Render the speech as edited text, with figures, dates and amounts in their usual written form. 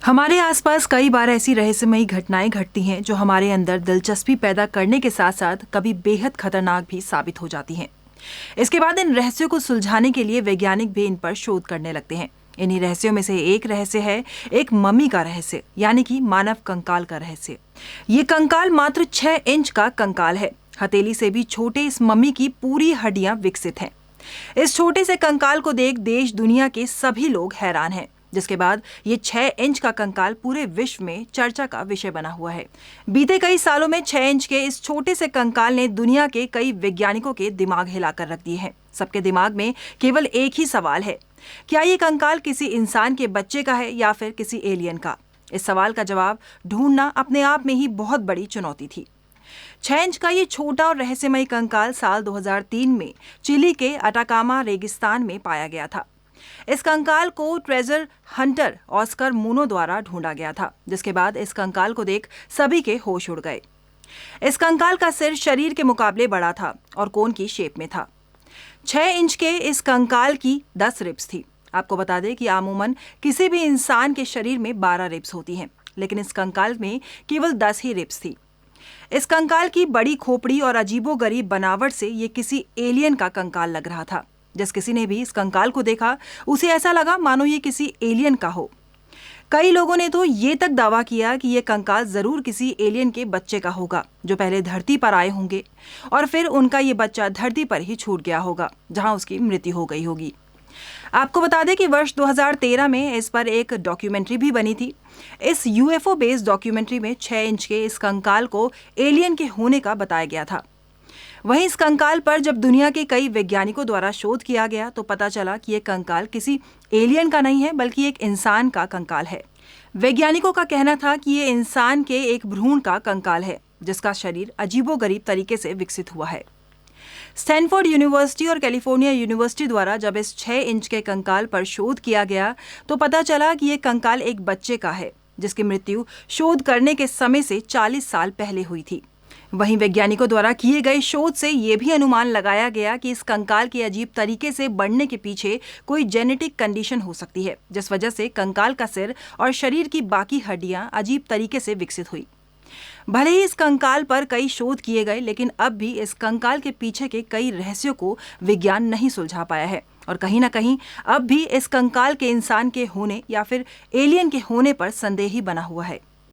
हमारे आसपास कई बार ऐसी रहस्यमयी घटनाएं घटती हैं जो हमारे अंदर दिलचस्पी पैदा करने के साथ साथ कभी बेहद खतरनाक भी साबित हो जाती हैं। इसके बाद इन रहस्यों को सुलझाने के लिए वैज्ञानिक भी इन पर शोध करने लगते हैं। इन्हीं रहस्यों में से एक रहस्य है एक मम्मी का रहस्य, यानी कि मानव कंकाल का रहस्य। ये कंकाल मात्र 6 इंच का कंकाल है। हथेली से भी छोटे इस मम्मी की पूरी हड्डियां विकसित हैं। इस छोटे से कंकाल को देख देश दुनिया के सभी लोग हैरान हैं, जिसके बाद ये 6 इंच का कंकाल पूरे विश्व में चर्चा का विषय बना हुआ है। बीते कई सालों में 6 इंच के इस छोटे से कंकाल ने दुनिया के कई वैज्ञानिकों के दिमाग हिलाकर रख दिए हैं। सबके दिमाग में केवल एक ही सवाल है, क्या ये कंकाल किसी इंसान के बच्चे का है या फिर किसी एलियन का? इस सवाल का जवाब ढूंढना अपने आप में ही बहुत बड़ी चुनौती थी। 6 इंच का ये छोटा और रहस्यमयी कंकाल साल 2003 में चिली के अटाकामा रेगिस्तान में पाया गया था। इस कंकाल को ट्रेजर हंटर ऑस्कर मूनो द्वारा ढूंढा गया था, जिसके बाद इस कंकाल को देख सभी के होश उड़ गए। इस कंकाल का सिर शरीर के मुकाबले बड़ा था और कोन की शेप में था। 6 इंच के इस कंकाल की 10 रिब्स थी। आपको बता दें कि आमूमन किसी भी इंसान के शरीर में 12 रिब्स होती हैं, लेकिन इस कंकाल में केवल 10 ही रिब्स थी। इस कंकाल की बड़ी खोपड़ी और अजीबोगरीब बनावट से ये किसी एलियन का कंकाल लग रहा था। जिस किसी ने भी इस कंकाल को देखा, उसे ऐसा लगा मानो ये किसी एलियन का हो। कई लोगों ने तो ये तक दावा किया कि ये कंकाल जरूर किसी एलियन के बच्चे का होगा, जो पहले धरती पर आए होंगे और फिर उनका ये बच्चा धरती पर ही छूट गया होगा, जहां उसकी मृत्यु हो गई होगी। आपको बता दें कि वर्ष 2013 में इस पर एक डॉक्यूमेंट्री भी बनी थी। इस यूएफओ बेस्ड डॉक्यूमेंट्री में 6 इंच के इस कंकाल को एलियन के होने का बताया गया था। वहीं इस कंकाल पर जब दुनिया के कई वैज्ञानिकों द्वारा शोध किया गया तो पता चला कि यह कंकाल किसी एलियन का नहीं है, बल्कि एक इंसान का कंकाल है। वैज्ञानिकों का कहना था कि यह इंसान के एक भ्रूण का कंकाल है, जिसका शरीर अजीबोगरीब तरीके से विकसित हुआ है। स्टैनफोर्ड यूनिवर्सिटी और कैलिफोर्निया यूनिवर्सिटी द्वारा जब इस 6 इंच के कंकाल पर शोध किया गया तो पता चला कि यह कंकाल एक बच्चे का है, जिसकी मृत्यु शोध करने के समय से 40 साल पहले हुई थी। वहीं वैज्ञानिकों द्वारा किए गए शोध से यह भी अनुमान लगाया गया कि इस कंकाल के अजीब तरीके से बढ़ने के पीछे कोई जेनेटिक कंडीशन हो सकती है, जिस वजह से कंकाल का सिर और शरीर की बाकी हड्डियां अजीब तरीके से विकसित हुई। भले ही इस कंकाल पर कई शोध किए गए, लेकिन अब भी इस कंकाल के पीछे के कई रहस्यों को विज्ञान नहीं सुलझा पाया है और कहीं ना कहीं अब भी इस कंकाल के इंसान के होने या फिर एलियन के होने पर संदेह ही बना हुआ है।